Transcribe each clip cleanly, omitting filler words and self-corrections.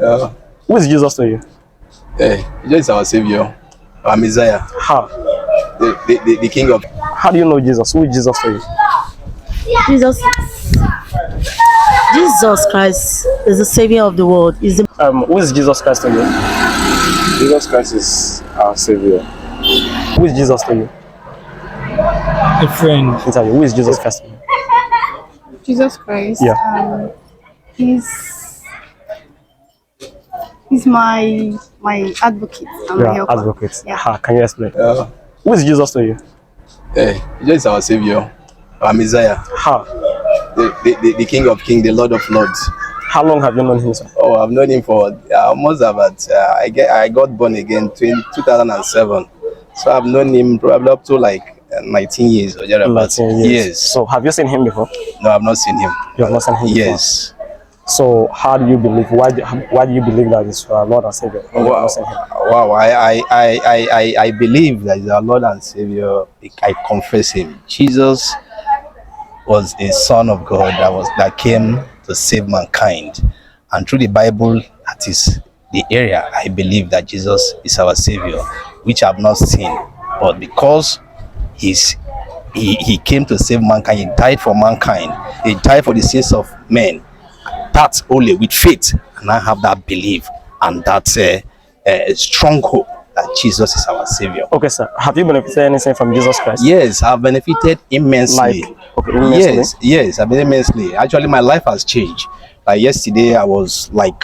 Uh, Who is Jesus to you? Jesus is our Savior, our Messiah, How? the King of. How do you know Jesus? Who is Jesus to you? Jesus, Jesus Christ is the Savior of the world. Is the Who is Jesus Christ to you? Jesus Christ is our Savior. Who is Jesus to you? A friend. Interview. Who is Jesus Christ to you? Jesus Christ. Yeah. He's my advocate and my Yeah, helper. advocate. Yeah. How? Can you explain? Uh, Who is Jesus to you? Jesus is our Savior, our Messiah, How? the King of Kings, the Lord of Lords. How long have you known him, sir? Oh, I've known him for almost about. I got born again in 2007, so I've known him probably up to like 19 years or thereabouts. 19 years. Yes. So have you seen him before? No, I've not seen him. You have not seen him before? Yes. So how do you believe? Why do you believe that he's our Lord and Savior? When you have Wow. not seen him? Wow. I believe that he's our Lord and Savior. I confess him. Jesus was a son of God that came to save mankind. And through the Bible, that is the area I believe that Jesus is our Savior, which I've not seen. But because he came to save mankind, he died for mankind, he died for the sins of men. That's only with faith, and I have that belief and that strong hope that Jesus is our Savior. Okay, sir. Have you benefited anything from Jesus Christ? Yes, I've benefited immensely. Immensely? Yes, I've been immensely. Actually, my life has changed. Like yesterday, I was like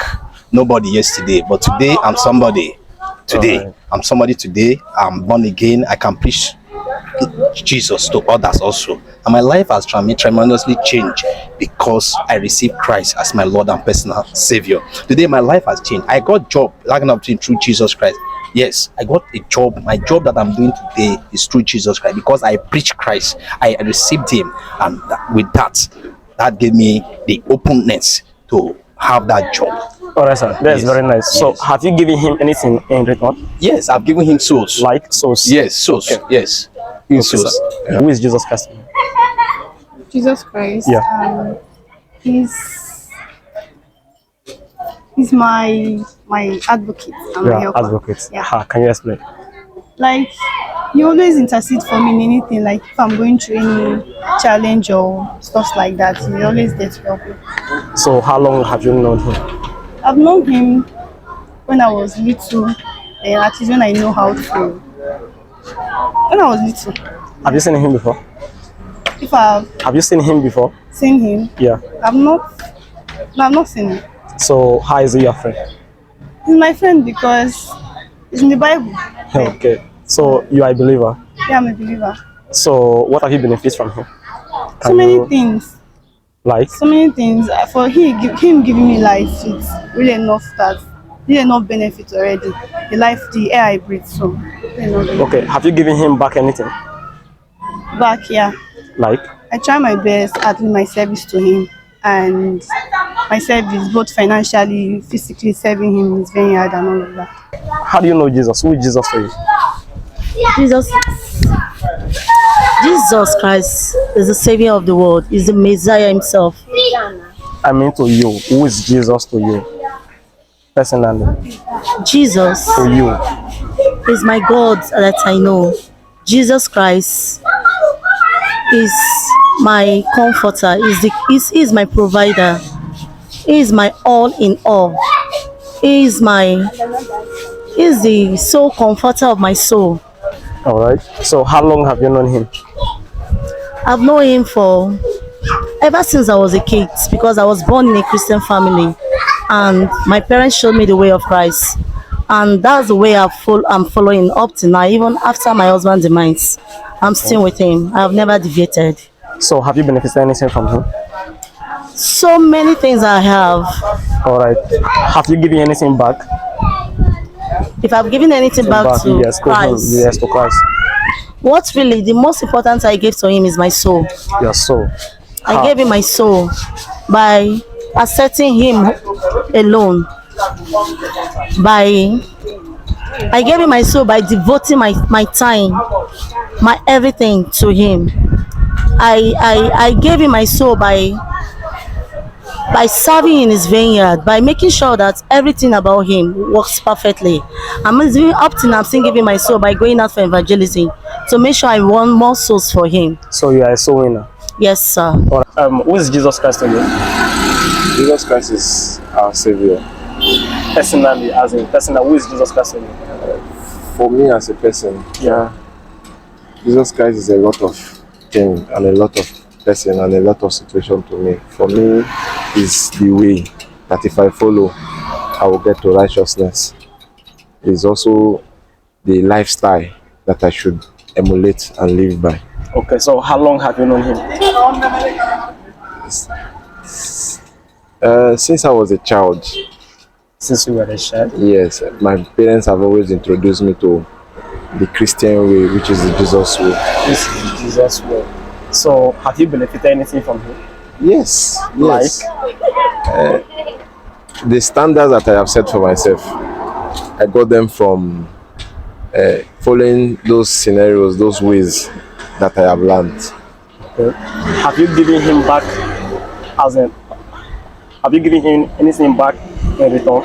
nobody yesterday, but today I'm somebody. Today, I'm somebody today. I'm born again. I can preach Jesus to others also. And my life has tremendously changed because I received Christ as my Lord and personal Savior. Today, my life has changed. I got job looking up to through Jesus Christ. Yes, I got a job. My job that I'm doing today is through Jesus Christ because I preached Christ. I received Him, and with that gave me the openness to have that job. All right, sir. That's Yes. very nice. So Yes. have you given him anything in return? Yes, I've given him souls. Like souls? Yes, souls. Okay. Yes. Okay, Souls. sir. Who is Jesus Christ? Jesus Christ. Yeah. He's my advocate and my Yeah, helper. advocate. Yeah. How? Can you explain? Like he always intercede for me in anything. Like if I'm going through any challenge or stuff like that, he always there to help me. So how long have you known him? I've known him when I was little, and at least when I know how to. When I was little, Have you seen him before? if I've Have you seen him before? seen him, Yeah. I've not seen him. So how is he your friend? He's my friend because it's in the Bible. Okay. So you are a believer. Yeah, I'm a believer. So what have you benefited from him? So Can many you- things. Like? So many things. For him giving me life, it's really enough benefit already. The air I breathe. So really enough. Okay. Have you given him back anything? Back, yeah. Like? I try my best at doing my service to him, and my service, both financially, physically, serving him is very hard and all of that. How do you know Jesus? Who is Jesus to you? Jesus Christ is the Savior of the world. Is the Messiah himself. I mean to you. Who is Jesus to you? Personally. Jesus To you. is my God that I know. Jesus Christ is my comforter. Is my provider. He is my all in all. He is the sole comforter of my soul. All right. So how long have you known him? I've known him for ever since I was a kid, because I was born in a Christian family and my parents showed me the way of Christ, and that's the way I'm following up to now. Even after my husband's demise, I'm still with him. I've never deviated. So have you benefited anything from him? So many things I have. All right. Have you given anything back? If I've given anything back to yes, to him. Christ, Yes, to Christ. what really the most important I gave to him is my soul. Your soul. I gave him my soul by accepting him alone. I gave him my soul by devoting my time, my everything to him. I gave him my soul by by serving in his vineyard, by making sure that everything about him works perfectly. I'm even up to now, I'm still giving my soul by going out for evangelism to make sure I won more souls for him. So you are a soul winner. Yes, sir. All right. Who is Jesus Christ to you? Jesus Christ is our Savior. Personally, as a person, who is Jesus Christ to you? For me as a person, Jesus Christ is a lot of thing and a lot of person and a lot of situation to me. For me, is the way that if I follow, I will get to righteousness. It's also the lifestyle that I should emulate and live by. Okay, so how long have you known him? Since I was a child, Since you were a child? yes, my parents have always introduced me to the Christian way, which is the Jesus way. This is Jesus' way. So have you benefited anything from him? Yes, yes. The standards that I have set for myself, I got them from following those scenarios, those ways that I have learned. Okay. Have you given him back have you given him anything back in return?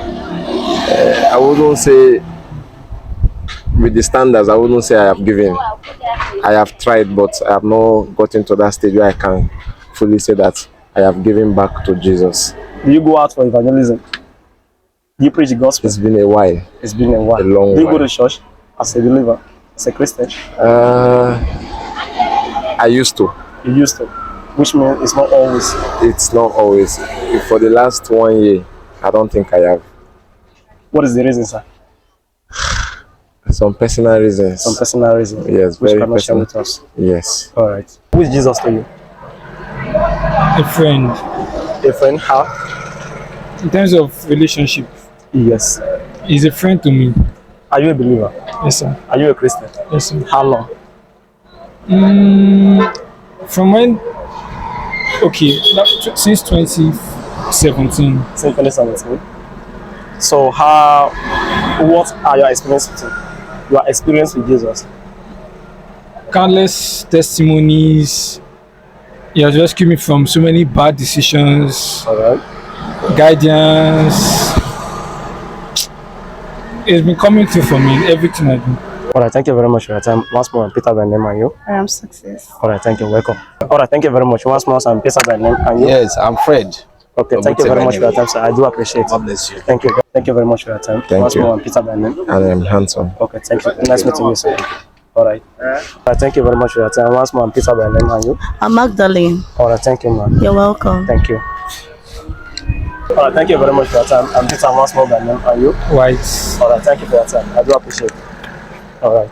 I wouldn't say with the standards, I wouldn't say I have given. I have tried, but I have not gotten to that stage where I can fully say that I have given back to Jesus. Do you go out for evangelism? Do you preach the gospel? It's been a while. It's been a while. A long Do you go while. to church as a believer, as a Christian? I used to. You used to, which means it's not always. It's not always. For the last 1 year, I don't think I have. What is the reason, sir? Some personal reasons. Some personal reason. Yes, which very cannot share personal. with us. Yes. All right. Who is Jesus to you? A friend. A friend? How? In terms of relationship, Yes. he's a friend to me. Are you a believer? Yes, sir. Are you a Christian? Yes, sir. How long? From when? Okay, since 2017. Since 2017. So what are your experiences with him? Your experience with Jesus? Countless testimonies. He has rescued me from so many bad decisions, All right. guidance. It's been coming through for me in everything I do. All right. Thank you very much for your time. Once more, I'm Peter by name and you. I am success. All right. Thank you. Welcome. All right. Thank you very much. Once more, I'm Peter by name and you. Yes, I'm Fred. Okay. Thank you very much for your time, sir. I do appreciate God it. bless you. Thank you. Thank you very much for your time. Thank Once you. more, I'm Peter by name. And I'm handsome. Okay. Thank you. Nice meeting you, sir. All right. All right. Thank you very much for your time. Once more, I'm Peter by name and you. I'm Magdalene. All right. Thank you, man. You're welcome. Thank you. All right. Thank you very much for your time. I'm Peter once more by name and you. White. All right. Thank you for your time. I do appreciate it. All right.